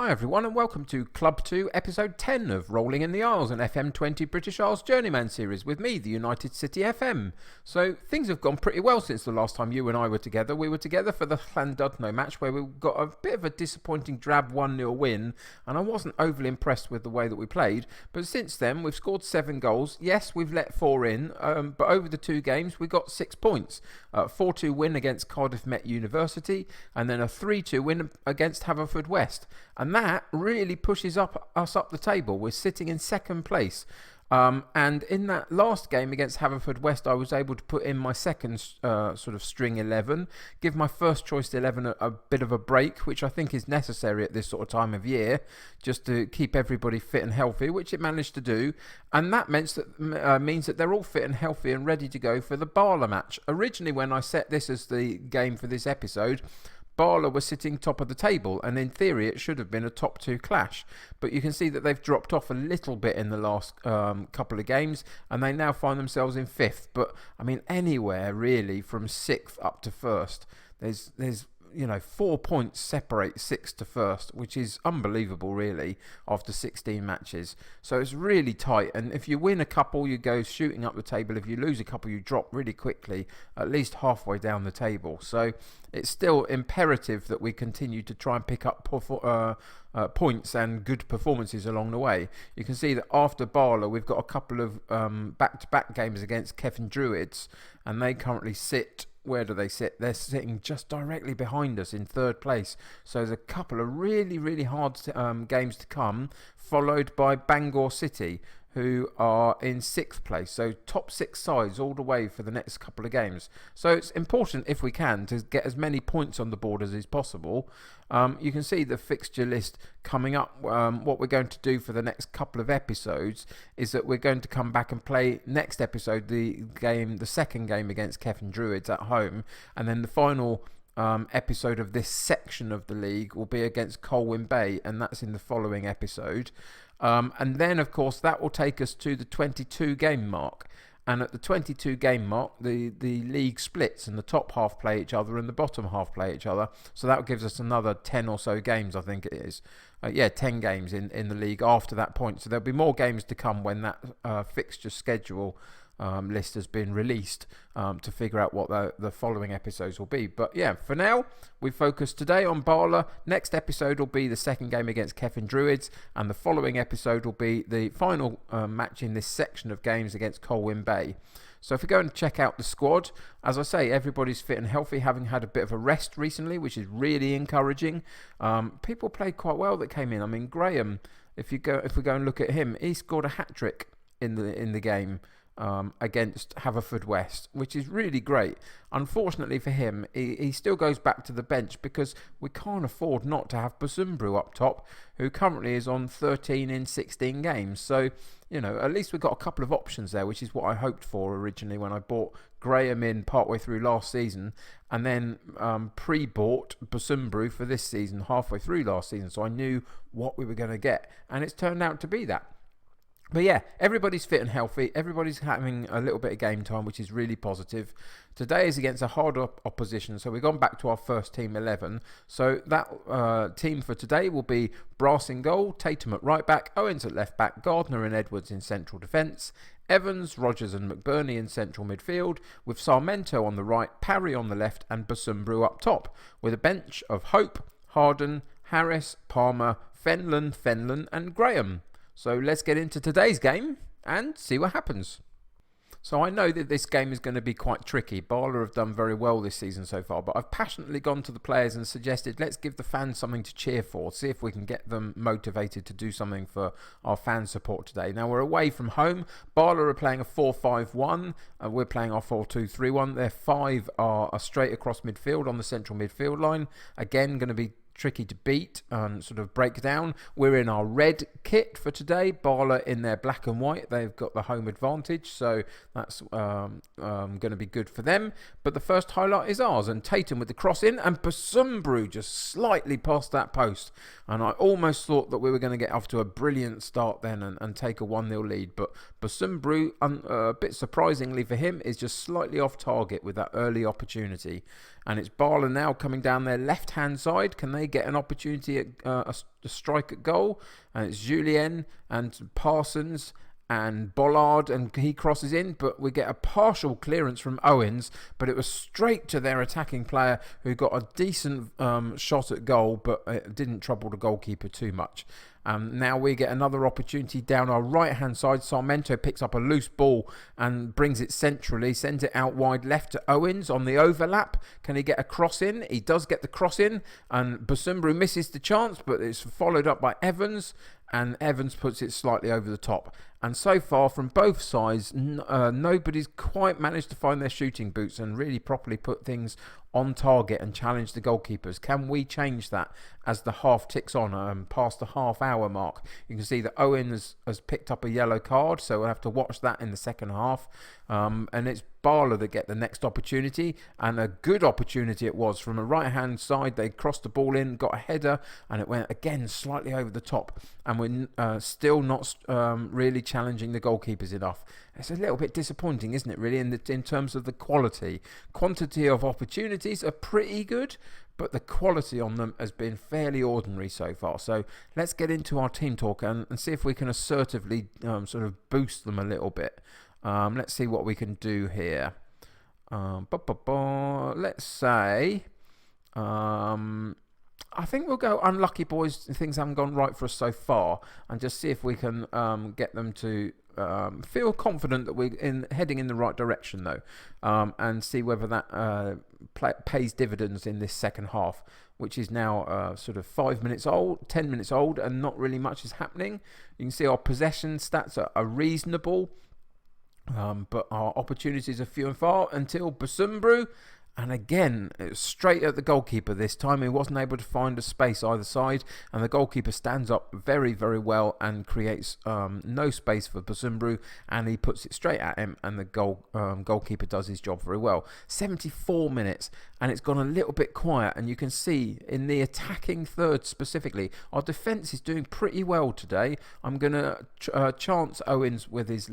Hi everyone and welcome to Club 2 episode 10 of Rolling in the Isles, an FM20 British Isles Journeyman series with me, the United City FM. So things have gone pretty well since the last time you and I were together. We were together for the Llandudno match where we got a bit of a disappointing drab 1-0 win, and I wasn't overly impressed with the way that we played. But since then we've scored 7 goals. Yes, we've let 4 in, but over the 2 games we got 6 points. 4-2 win against Cardiff Met University and then a 3-2 win against Haverfordwest. And that really pushes us up the table. We're sitting in second place. And in that last game against Haverfordwest, I was able to put in my second sort of string 11, give my first choice 11 a bit of a break, which I think is necessary at this sort of time of year, just to keep everybody fit and healthy, which it managed to do. And that means that they're all fit and healthy and ready to go for the Bala match. Originally, when I set this as the game for this episode, Bala was sitting top of the table, and in theory it should have been a top 2 clash, but you can see that they've dropped off a little bit in the last couple of games, and they now find themselves in 5th. But I mean, anywhere really from 6th up to 1st, there's 4 points separate 6th to 1st, which is unbelievable really after 16 matches. So it's really tight, and if you win a couple you go shooting up the table. If you lose a couple you drop really quickly, at least halfway down the table. So it's still imperative that we continue to try and pick up points and good performances along the way. You can see that after Bala we've got a couple of back-to-back games against Kevin Druids, and they currently sit... Where do they sit? They're sitting just directly behind us in 3rd place. So there's a couple of really, really hard games to come, followed by Bangor City, who are in 6th place. So top 6 sides all the way for the next couple of games. So it's important, if we can, to get as many points on the board as is possible. You can see the fixture list coming up. What we're going to do for the next couple of episodes is that we're going to come back and play next episode the second game against Kevin Druids at home, and then the final episode of this section of the league will be against Colwyn Bay, and that's in the following episode. And then of course that will take us to the 22 game mark, and at the 22 game mark the league splits and the top half play each other and the bottom half play each other. So that gives us another 10 or so games, I think it is. 10 games in the league after that point. So there'll be more games to come when that fixture schedule list has been released, to figure out what the following episodes will be. But yeah, for now we focus today on Bala. Next episode will be the second game against Kevin Druids, and the following episode will be the final match in this section of games against Colwyn Bay. So if we go and check out the squad, as I say, everybody's fit and healthy, having had a bit of a rest recently, which is really encouraging. People played quite well that came in. I mean, Graham, if we go and look at him, he scored a hat-trick in the game against Haverfordwest, which is really great. Unfortunately for him, he still goes back to the bench because we can't afford not to have Basumbru up top, who currently is on 13 in 16 games. So, at least we've got a couple of options there, which is what I hoped for originally when I bought Graham in partway through last season, and then pre-bought Basumbru for this season halfway through last season. So I knew what we were going to get, and it's turned out to be that. But yeah, everybody's fit and healthy. Everybody's having a little bit of game time, which is really positive. Today is against a hard opposition, so we've gone back to our first team 11. So that team for today will be Brass in goal, Tatum at right back, Owens at left back, Gardner and Edwards in central defence, Evans, Rogers and McBurney in central midfield, with Sarmento on the right, Parry on the left and Basumbru up top, with a bench of Hope, Harden, Harris, Palmer, Fenlon and Graham. So let's get into today's game and see what happens. So I know that this game is going to be quite tricky. Bala have done very well this season so far, but I've passionately gone to the players and suggested let's give the fans something to cheer for, see if we can get them motivated to do something for our fan support today. Now we're away from home. Bala are playing a 4-5-1, and we're playing our 4-2-3-1. Their 5 are straight across midfield on the central midfield line. Again, going to be tricky to beat and sort of break down. We're in our red kit for today. Bala in their black and white. They've got the home advantage, so that's going to be good for them. But the first highlight is ours, and Tatum with the cross in, and Basumbru just slightly past that post. And I almost thought that we were going to get off to a brilliant start then and take a 1-0 lead. But Basumbru, a bit surprisingly for him, is just slightly off target with that early opportunity. and it's Bala now coming down their left-hand side. Can they get an opportunity at a strike at goal? And it's Julien and Parsons and Bollard, and he crosses in, but we get a partial clearance from Owens, but it was straight to their attacking player, who got a decent shot at goal, but it didn't trouble the goalkeeper too much. Now we get another opportunity down our right hand side. Sarmento picks up a loose ball and brings it centrally, sends it out wide left to Owens on the overlap. Can he get a cross in? He does get the cross in, and Basumbru misses the chance, but it's followed up by Evans, and Evans puts it slightly over the top. And so far from both sides, nobody's quite managed to find their shooting boots and really properly put things on target and challenge the goalkeepers. Can we change that as the half ticks on, past the half-hour mark? You can see that Owen has picked up a yellow card, so we'll have to watch that in the second half. And it's Bala that get the next opportunity, and a good opportunity it was. From a right-hand side, they crossed the ball in, got a header, and it went again slightly over the top. And we're still not really challenging the goalkeepers enough. It's a little bit disappointing, isn't it, really, in terms of the quality. Quantity of opportunities are pretty good, but the quality on them has been fairly ordinary so far. So let's get into our team talk and see if we can assertively sort of boost them a little bit. Let's see what we can do here. Let's say... I think we'll go unlucky boys. Things haven't gone right for us so far, and just see if we can get them to feel confident that we're heading in the right direction, though, and see whether that pays dividends in this second half, which is now sort of 10 minutes old, and not really much is happening. You can see our possession stats are reasonable, but our opportunities are few and far until Basumbru. And again, it was straight at the goalkeeper this time. He wasn't able to find a space either side, and the goalkeeper stands up very, very well and creates no space for Basumbru, and he puts it straight at him, and the goalkeeper does his job very well. 74 minutes, and it's gone a little bit quiet, and you can see in the attacking third specifically, our defence is doing pretty well today. I'm going to chance Owens with his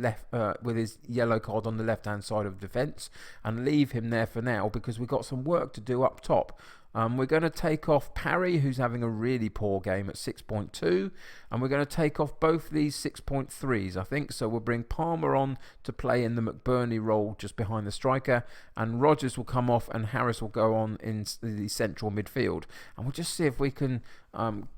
yellow card on the left-hand side of defence and leave him there for now, because we've got some work to do up top. We're going to take off Parry, who's having a really poor game at 6.2, and we're going to take off both these 6.3s, I think. So we'll bring Palmer on to play in the McBurney role just behind the striker, and Rogers will come off, and Harris will go on in the central midfield. And we'll just see if we can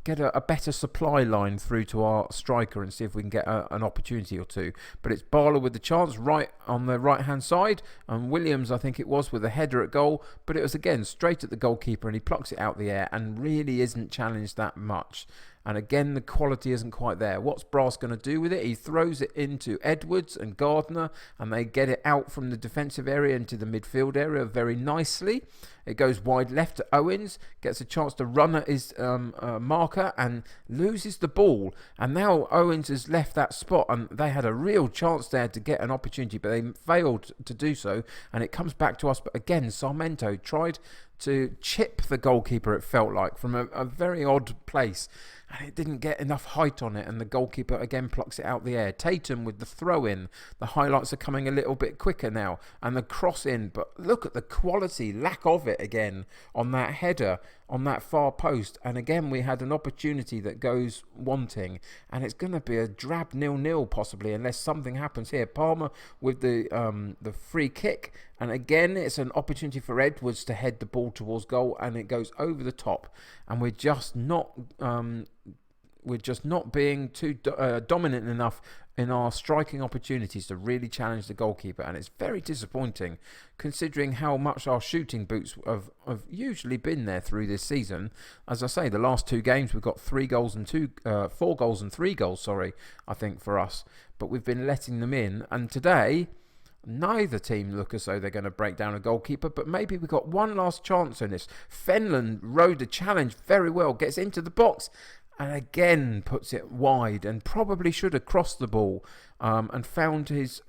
get a better supply line through to our striker and see if we can get an opportunity or two. But it's Barlow with the chance right on the right-hand side, and Williams, I think it was, with a header at goal, but it was again straight at the goalkeeper, and he plucks it out the air and really isn't challenged that much. And again, the quality isn't quite there. What's Brass going to do with it? He throws it into Edwards and Gardner, and they get it out from the defensive area into the midfield area very nicely. It goes wide left to Owens, gets a chance to run at his marker and loses the ball. And now Owens has left that spot, and they had a real chance there to get an opportunity, but they failed to do so. And it comes back to us. But again, Sarmento tried to chip the goalkeeper, it felt like, from a very odd place, and it didn't get enough height on it, and the goalkeeper again plucks it out the air. Tatum with the throw in. The highlights are coming a little bit quicker now, and the cross in, but look at the quality, lack of it again on that header on that far post. And again, we had an opportunity that goes wanting, and it's going to be a drab 0-0 possibly, unless something happens here. Palmer with the free kick, and again it's an opportunity for Edwards to head the ball towards goal, and it goes over the top, and we're just not being too dominant enough in our striking opportunities to really challenge the goalkeeper. And it's very disappointing considering how much our shooting boots have usually been there through this season. As I say, the last two games we've got 4 goals and 3 goals, I think, for us, but we've been letting them in. And today, neither team look as though they're going to break down a goalkeeper, but maybe we've got one last chance on this. Fenland rode the challenge very well, gets into the box, and again puts it wide, and probably should have crossed the ball and found his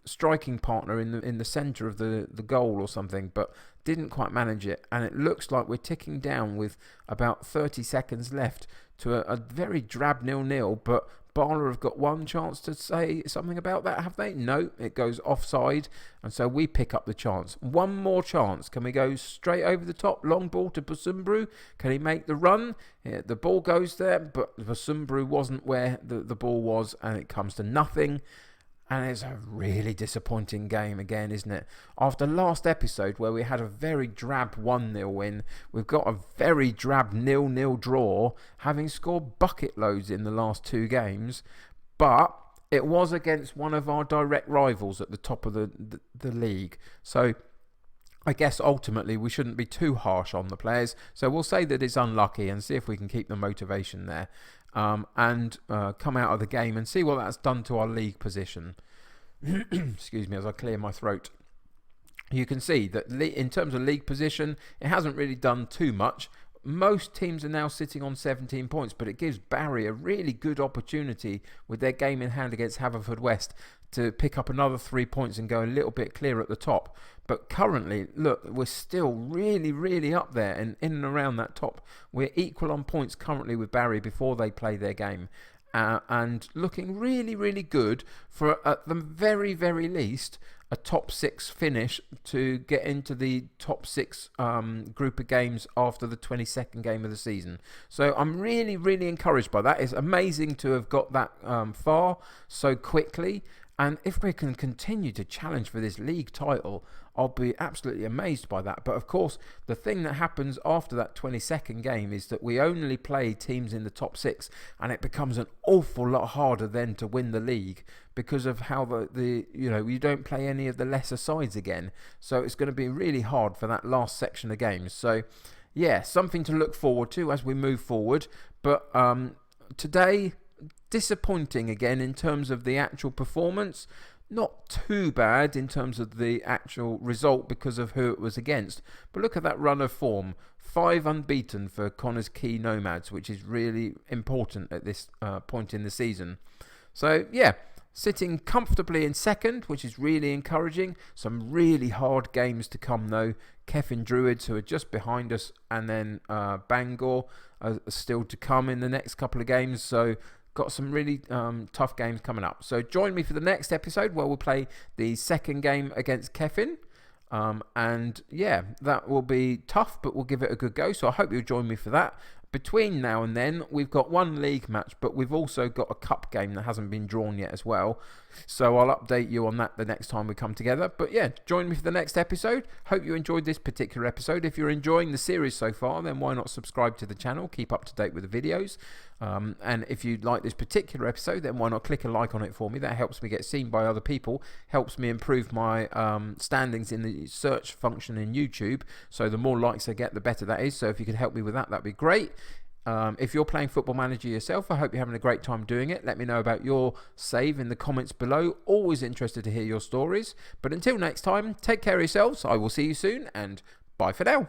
striking partner in the centre of the goal or something, but didn't quite manage it. And it looks like we're ticking down with about 30 seconds left to a very drab 0-0, but Bala have got one chance to say something about that, have they? No, it goes offside, and so we pick up the chance. One more chance. Can we go straight over the top? Long ball to Busumbru. Can he make the run? Yeah, the ball goes there, but Busumbru wasn't where the ball was, and it comes to nothing. And it's a really disappointing game again, isn't it? After last episode where we had a very drab 1-0 win, we've got a very drab 0-0 draw, having scored bucket loads in the last 2 games. But it was against one of our direct rivals at the top of the league. So I guess ultimately we shouldn't be too harsh on the players. So we'll say that it's unlucky and see if we can keep the motivation there. And come out of the game and see what that's done to our league position. Excuse me as I clear my throat. You can see that in terms of league position, it hasn't really done too much. Most teams are now sitting on 17 points, but it gives Barry a really good opportunity with their game in hand against Haverfordwest to pick up another 3 points and go a little bit clear at the top. But currently, look, we're still really, really up there and in and around that top. We're equal on points currently with Barry before they play their game. And looking really, really good for, at the very, very least, a top 6 finish to get into the top 6 group of games after the 22nd game of the season. So I'm really, really encouraged by that. It's amazing to have got that far so quickly. And if we can continue to challenge for this league title, I'll be absolutely amazed by that. But of course, the thing that happens after that 22nd game is that we only play teams in the top 6, and it becomes an awful lot harder then to win the league because of how you don't play any of the lesser sides again. So it's going to be really hard for that last section of games. So yeah, something to look forward to as we move forward. But today, disappointing again in terms of the actual performance. Not too bad in terms of the actual result because of who it was against. But look at that run of form. 5 unbeaten for Connors Quay Nomads, which is really important at this point in the season. So yeah, sitting comfortably in second, which is really encouraging. Some really hard games to come though. Keffin Druids, who are just behind us, and then Bangor are still to come in the next couple of games. So got some really tough games coming up. So join me for the next episode where we'll play the second game against Keffin. And yeah, that will be tough, but we'll give it a good go. So I hope you'll join me for that. Between now and then, we've got one league match, but we've also got a cup game that hasn't been drawn yet as well. So I'll update you on that the next time we come together. But yeah, join me for the next episode. Hope you enjoyed this particular episode. If you're enjoying the series so far, then why not subscribe to the channel? Keep up to date with the videos. And if you like this particular episode, then why not click a like on it for me? That helps me get seen by other people, helps me improve my standings in the search function in YouTube. So the more likes I get, the better that is. So if you could help me with that, that'd be great. If you're playing Football Manager yourself, I hope you're having a great time doing it. Let me know about your save in the comments below. Always interested to hear your stories. But until next time, take care of yourselves. I will see you soon, and bye for now.